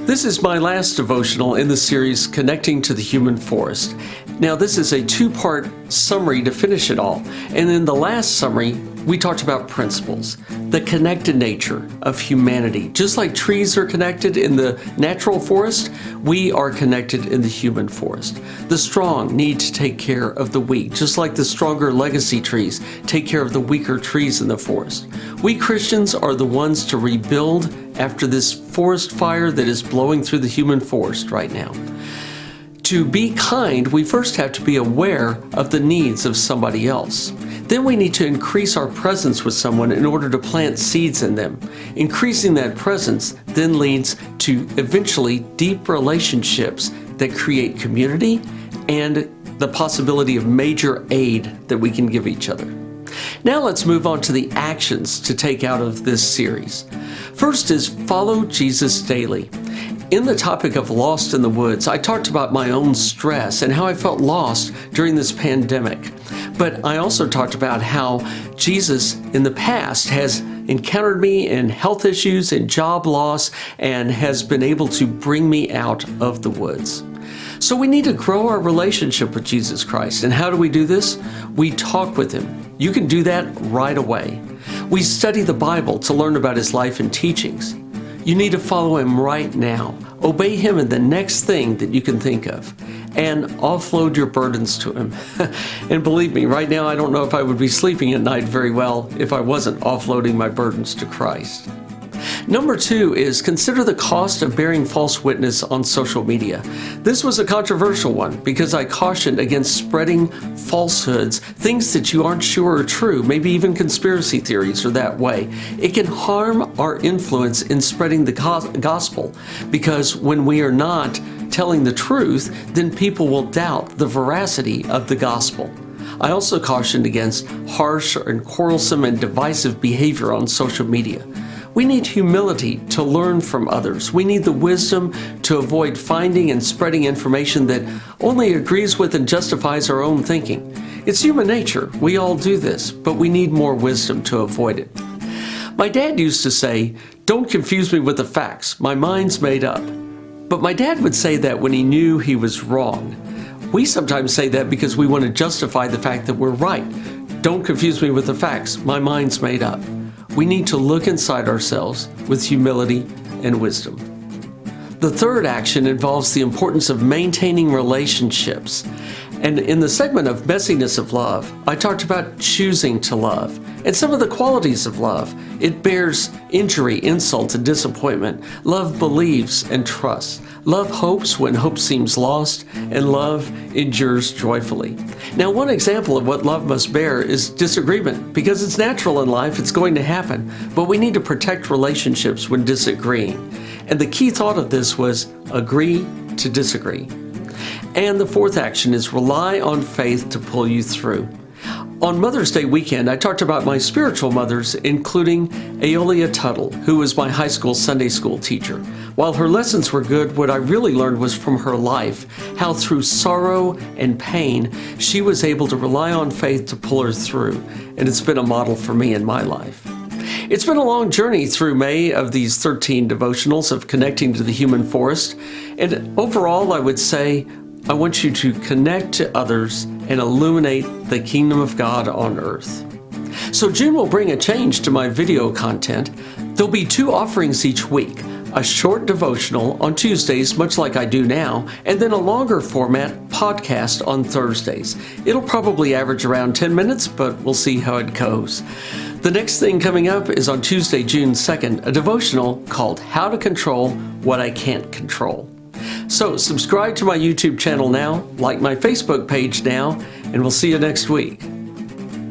This is my last devotional in the series, Connecting to the Human Forest. Now, this is a two-part summary to finish it all. And in the last summary, we talked about principles, the connected nature of humanity. Just like trees are connected in the natural forest, we are connected in the human forest. The strong need to take care of the weak, just like the stronger legacy trees take care of the weaker trees in the forest. We Christians are the ones to rebuild after this forest fire that is blowing through the human forest right now. To be kind, we first have to be aware of the needs of somebody else. Then we need to increase our presence with someone in order to plant seeds in them. Increasing that presence then leads to eventually deep relationships that create community and the possibility of major aid that we can give each other. Now let's move on to the actions to take out of this series. First is follow Jesus daily. In the topic of lost in the woods, I talked about my own stress and how I felt lost during this pandemic. But I also talked about how Jesus in the past has encountered me in health issues and job loss and has been able to bring me out of the woods. So we need to grow our relationship with Jesus Christ. And how do we do this? We talk with Him. You can do that right away. We study the Bible to learn about His life and teachings. You need to follow Him right now. Obey Him in the next thing that you can think of. And offload your burdens to Him. And believe me, right now I don't know if I would be sleeping at night very well if I wasn't offloading my burdens to Christ. Number 2 is consider the cost of bearing false witness on social media. This was a controversial one because I cautioned against spreading falsehoods, things that you aren't sure are true, maybe even conspiracy theories are that way. It can harm our influence in spreading the gospel because when we are not telling the truth, then people will doubt the veracity of the gospel. I also cautioned against harsh and quarrelsome and divisive behavior on social media. We need humility to learn from others. We need the wisdom to avoid finding and spreading information that only agrees with and justifies our own thinking. It's human nature. We all do this, but we need more wisdom to avoid it. My dad used to say, "Don't confuse me with the facts. My mind's made up." But my dad would say that when he knew he was wrong. We sometimes say that because we want to justify the fact that we're right. Don't confuse me with the facts. My mind's made up. We need to look inside ourselves with humility and wisdom. The third action involves the importance of maintaining relationships. And in the segment of messiness of love, I talked about choosing to love and some of the qualities of love. It bears injury, insult, and disappointment. Love believes and trusts. Love hopes when hope seems lost, and love endures joyfully. Now, one example of what love must bear is disagreement, because it's natural in life, it's going to happen, but we need to protect relationships when disagreeing. And the key thought of this was agree to disagree. And the fourth action is rely on faith to pull you through. On Mother's Day weekend, I talked about my spiritual mothers, including Aeolia Tuttle, who was my high school Sunday school teacher. While her lessons were good, what I really learned was from her life, how through sorrow and pain, she was able to rely on faith to pull her through. And it's been a model for me in my life. It's been a long journey through May of these 13 devotionals of connecting to the human forest. And overall, I would say, I want you to connect to others and illuminate the kingdom of God on earth. So June will bring a change to my video content. There'll be 2 offerings each week, a short devotional on Tuesdays, much like I do now, and then a longer format podcast on Thursdays. It'll probably average around 10 minutes, but we'll see how it goes. The next thing coming up is on Tuesday, June 2nd, a devotional called How to Control What I Can't Control. So subscribe to my YouTube channel now, like my Facebook page now, and we'll see you next week.